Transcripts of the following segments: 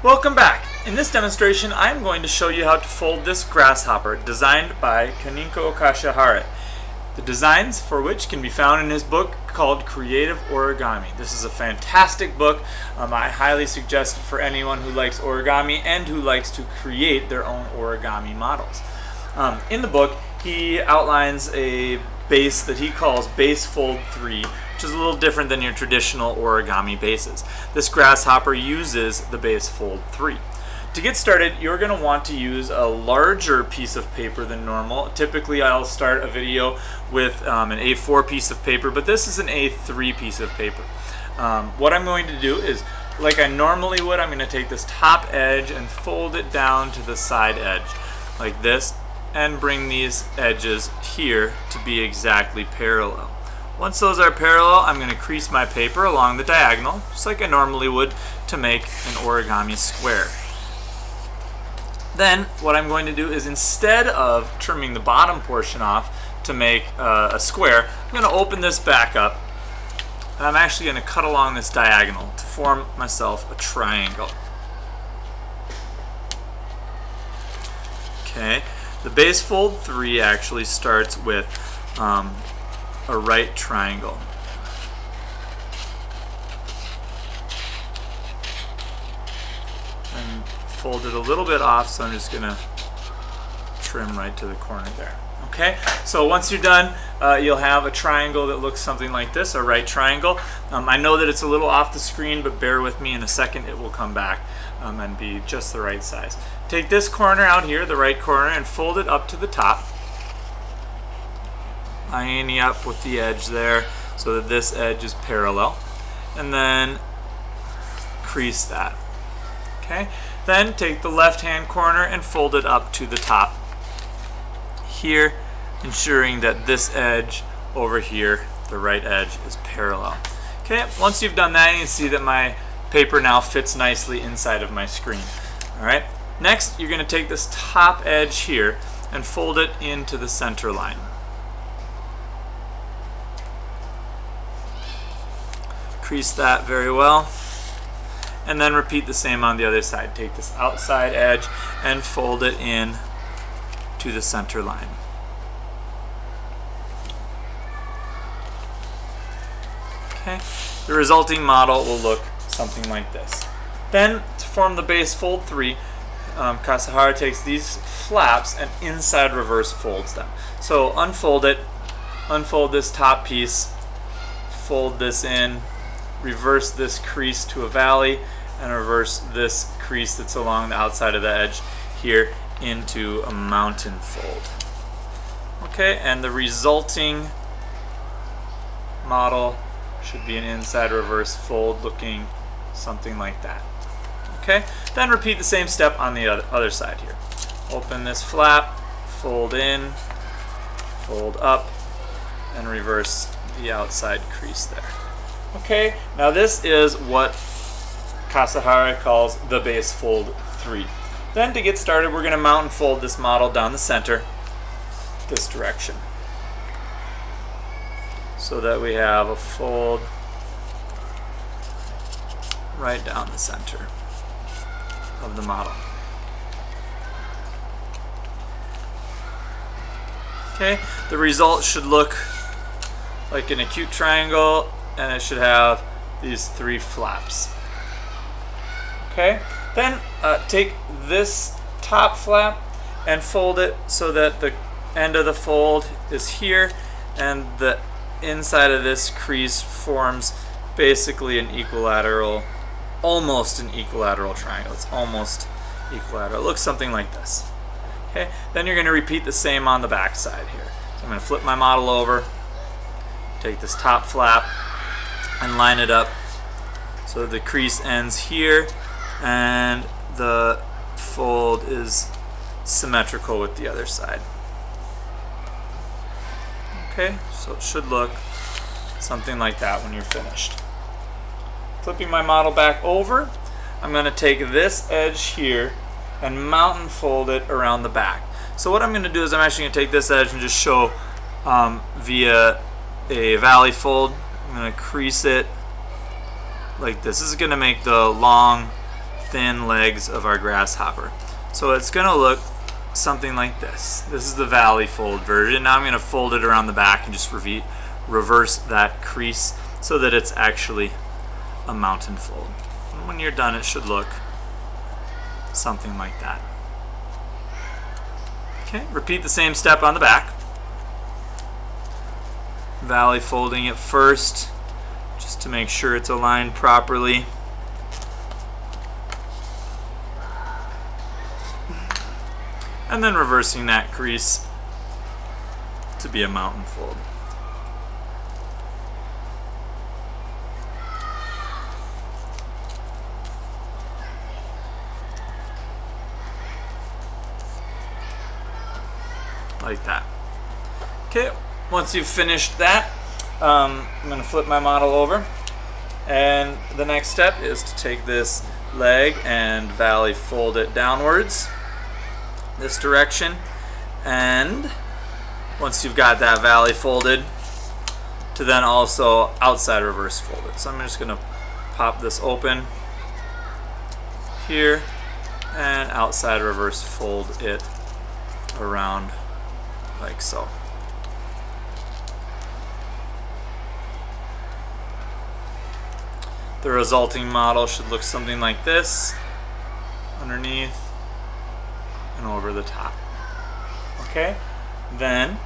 Welcome back. In this demonstration, I'm going to show you how to fold this grasshopper designed by Kasahara. The designs for which can be found in his book called Creative Origami. This is a fantastic book. I highly suggest it for anyone who likes origami and who likes to create their own origami models. In the book, he outlines a base that he calls Base Fold 3, which is a little different than your traditional origami bases. This grasshopper uses the Base Fold 3. To get started, you're going to want to use a larger piece of paper than normal. Typically, I'll start a video with an A4 piece of paper, but this is an A3 piece of paper. What I'm going to do is, like I normally would, I'm going to take this top edge and fold it down to the side edge, like this, and bring these edges here to be exactly parallel. Once those are parallel, I'm going to crease my paper along the diagonal, just like I normally would to make an origami square. Then what I'm going to do is, instead of trimming the bottom portion off to make a square, I'm going to open this back up, and I'm actually going to cut along this diagonal to form myself a triangle. Okay, the Base Fold 3 actually starts with a right triangle. And fold it a little bit off, so I'm just going to trim right to the corner there. Okay, so once you're done, you'll have a triangle that looks something like this, a right triangle. I know that it's a little off the screen, but bear with me. In a second it will come back and be just the right size. Take this corner out here, the right corner, and fold it up to the top, lining up with the edge there so that this edge is parallel, and then crease that. Okay, then take the left hand corner and fold it up to the top here, ensuring that this edge over here, the right edge, is parallel. Okay, once you've done that, you can see that my paper now fits nicely inside of my screen. Alright, next you're going to take this top edge here and fold it into the center line. Crease that very well, and then repeat the same on the other side. Take this outside edge and fold it in to the center line. Okay, the resulting model will look something like this. Then, to form the Base Fold 3, Kasahara takes these flaps and inside reverse folds them. So unfold it, unfold this top piece, fold this in, reverse this crease to a valley, and reverse this crease that's along the outside of the edge here into a mountain fold. Okay, and the resulting model should be an inside reverse fold looking something like that. Okay, then repeat the same step on the other side here. Open this flap, fold in, fold up, and reverse the outside crease there. Okay, now this is what Kasahara calls the Base Fold 3. Then to get started, we're going to mount and fold this model down the center this direction, so that we have a fold right down the center of the model. Okay, the result should look like an acute triangle, and it should have these three flaps. Okay, then take this top flap and fold it so that the end of the fold is here, and the inside of this crease forms basically an equilateral, almost an equilateral triangle. It's almost equilateral. It looks something like this. Okay, then you're going to repeat the same on the back side here. So I'm going to flip my model over, take this top flap, and line it up so the crease ends here and the fold is symmetrical with the other side. Okay, so it should look something like that when you're finished. Flipping my model back over, I'm going to take this edge here and mount and fold it around the back. So what I'm going to do is I'm actually going to take this edge and just show via a valley fold. I'm going to crease it like this. This is going to make the long thin legs of our grasshopper. So it's going to look something like this. This is the valley fold version. Now I'm going to fold it around the back and just reverse that crease so that it's actually a mountain fold. And when you're done, it should look something like that. Okay, repeat the same step on the back. Valley folding it first, just to make sure it's aligned properly. And then reversing that crease to be a mountain fold. Like that. Okay, once you've finished that, I'm going to flip my model over, and the next step is to take this leg and valley fold it downwards this direction, and once you've got that valley folded, to then also outside reverse fold it. So I'm just going to pop this open here and outside reverse fold it around like so. The resulting model should look something like this, underneath and over the top. Okay, then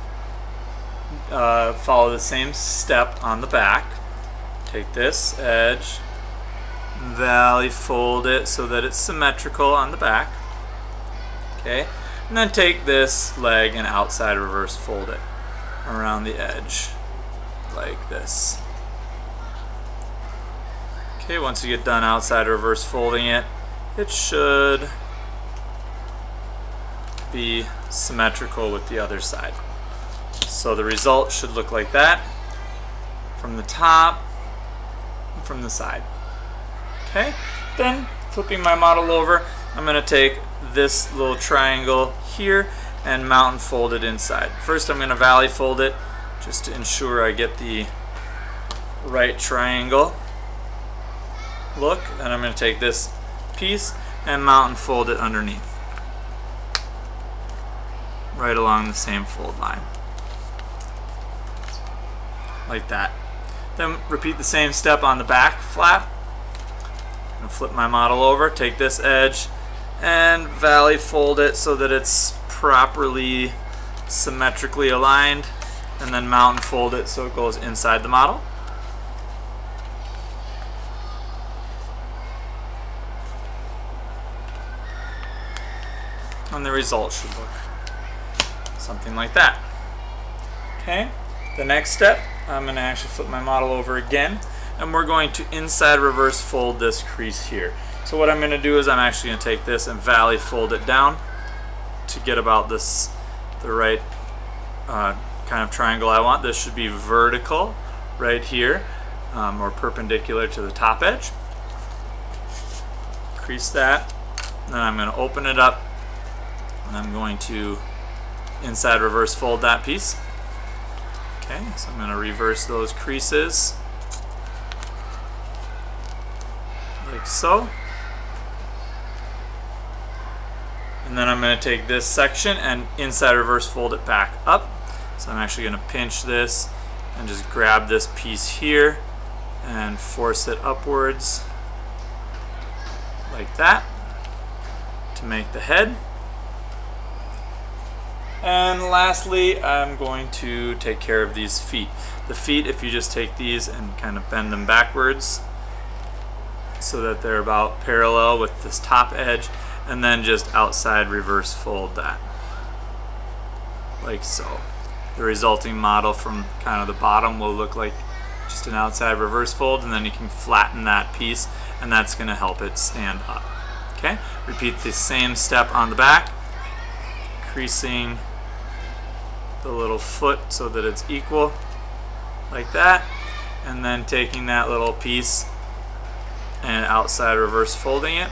follow the same step on the back. Take this edge, valley fold it so that it's symmetrical on the back. Okay, and then take this leg and outside reverse fold it around the edge like this. Okay, once you get done outside reverse folding it, it should be symmetrical with the other side. So the result should look like that from the top and from the side. Okay, then flipping my model over, I'm going to take this little triangle here and mountain fold it inside. First I'm going to valley fold it just to ensure I get the right triangle look. Then I'm going to take this piece and mountain fold it underneath, right along the same fold line, like that. Then repeat the same step on the back flap. I'm going to flip my model over, take this edge and valley fold it so that it's properly symmetrically aligned, and then mountain fold it so it goes inside the model. And the result should look something like that. Okay, the next step, I'm going to actually flip my model over again, and we're going to inside reverse fold this crease here. So what I'm going to do is I'm actually going to take this and valley fold it down to get about this, the right kind of triangle I want. This should be vertical right here, or perpendicular to the top edge. Crease that, then I'm going to open it up, and I'm going to inside reverse fold that piece. Okay, so I'm going to reverse those creases like so. And then I'm going to take this section and inside reverse fold it back up. So I'm actually going to pinch this and just grab this piece here and force it upwards like that to make the head. And lastly, I'm going to take care of these feet. The feet, if you just take these and kind of bend them backwards so that they're about parallel with this top edge, and then just outside reverse fold that like so. The resulting model from kind of the bottom will look like just an outside reverse fold, and then you can flatten that piece, and that's going to help it stand up. Okay, repeat the same step on the back, creasing the little foot so that it's equal like that, and then taking that little piece and outside reverse folding it,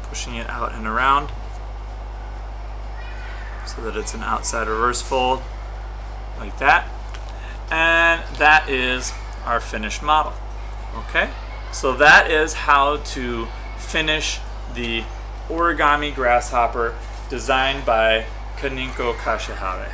pushing it out and around so that it's an outside reverse fold like that. And that is our finished model. Okay, so that is how to finish the Origami Grasshopper designed by Kasahara.